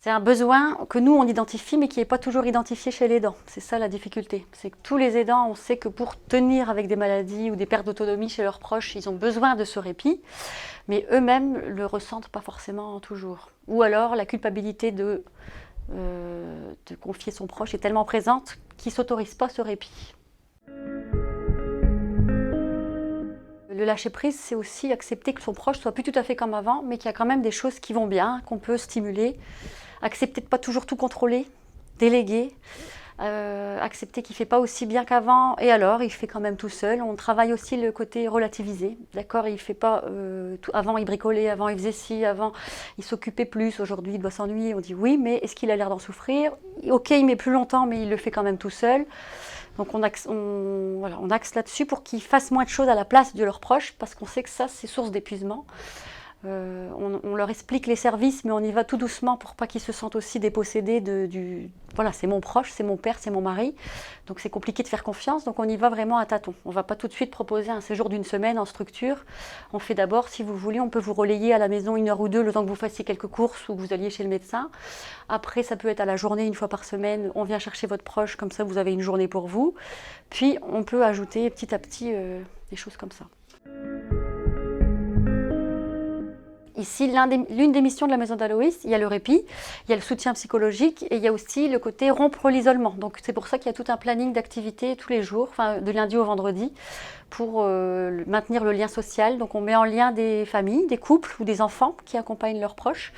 C'est un besoin que nous, on identifie, mais qui n'est pas toujours identifié chez l'aidant. C'est ça la difficulté. C'est que tous les aidants, on sait que pour tenir avec des maladies ou des pertes d'autonomie chez leurs proches, ils ont besoin de ce répit, mais eux-mêmes ne le ressentent pas forcément toujours. Ou alors la culpabilité de confier son proche est tellement présente qu'ils ne s'autorisent pas ce répit. Le lâcher-prise, c'est aussi accepter que son proche soit plus tout à fait comme avant, mais qu'il y a quand même des choses qui vont bien, qu'on peut stimuler. Accepter de ne pas toujours tout contrôler, déléguer, accepter qu'il ne fait pas aussi bien qu'avant, et alors il fait quand même tout seul. On travaille aussi le côté relativisé, d'accord, il fait pas tout. Avant il bricolait, avant il faisait ci, avant il s'occupait plus, aujourd'hui il doit s'ennuyer. On dit oui, mais est-ce qu'il a l'air d'en souffrir? Ok, il met plus longtemps, mais il le fait quand même tout seul. Donc on axe là-dessus pour qu'ils fassent moins de choses à la place de leurs proches, parce qu'on sait que ça c'est source d'épuisement. On leur explique les services, mais on y va tout doucement pour pas qu'ils se sentent aussi dépossédés voilà, c'est mon proche, c'est mon père, c'est mon mari. Donc c'est compliqué de faire confiance, donc on y va vraiment à tâtons. On ne va pas tout de suite proposer un séjour d'une semaine en structure. On fait d'abord, si vous voulez, on peut vous relayer à la maison 1 heure ou 2, le temps que vous fassiez quelques courses ou que vous alliez chez le médecin. Après, ça peut être à la journée, 1 fois par semaine. On vient chercher votre proche, comme ça vous avez une journée pour vous. Puis on peut ajouter petit à petit des choses comme ça. Ici, l'une des missions de la maison d'Aloïs, il y a le répit, il y a le soutien psychologique et il y a aussi le côté rompre l'isolement. Donc c'est pour ça qu'il y a tout un planning d'activités tous les jours, enfin, de lundi au vendredi, pour maintenir le lien social. Donc on met en lien des familles, des couples ou des enfants qui accompagnent leurs proches,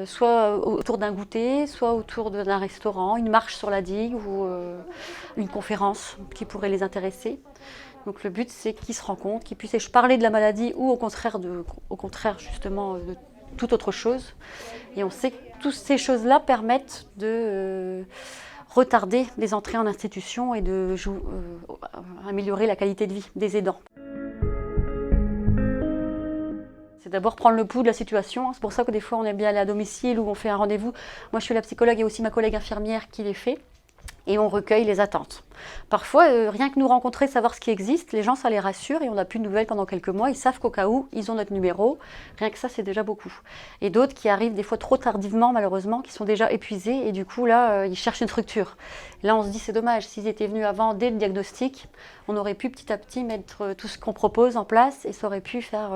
soit autour d'un goûter, soit autour d'un restaurant, une marche sur la digue ou une conférence qui pourrait les intéresser. Donc le but, c'est qu'ils se rencontrent, qu'ils puissent parler de la maladie ou au contraire justement de toute autre chose. Et on sait que toutes ces choses-là permettent de retarder les entrées en institution et de améliorer la qualité de vie des aidants. C'est d'abord prendre le pouls de la situation. C'est pour ça que des fois, on aime bien aller à domicile ou on fait un rendez-vous. Moi, je suis la psychologue et aussi ma collègue infirmière qui les fait. Et on recueille les attentes. Parfois, rien que nous rencontrer, savoir ce qui existe, les gens, ça les rassure et on n'a plus de nouvelles pendant quelques mois. Ils savent qu'au cas où, ils ont notre numéro. Rien que ça, c'est déjà beaucoup. Et d'autres qui arrivent des fois trop tardivement, malheureusement, qui sont déjà épuisés et du coup, là, ils cherchent une structure. Et là, on se dit, c'est dommage, s'ils étaient venus avant, dès le diagnostic, on aurait pu petit à petit mettre tout ce qu'on propose en place et ça aurait pu faire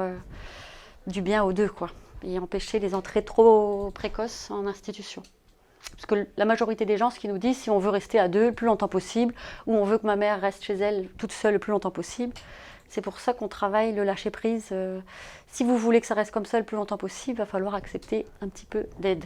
du bien aux deux, quoi. Et empêcher les entrées trop précoces en institution. Parce que la majorité des gens, ce qu'ils nous disent, si on veut rester à 2 le plus longtemps possible, ou on veut que ma mère reste chez elle toute seule le plus longtemps possible, c'est pour ça qu'on travaille le lâcher-prise. Si vous voulez que ça reste comme ça le plus longtemps possible, il va falloir accepter un petit peu d'aide.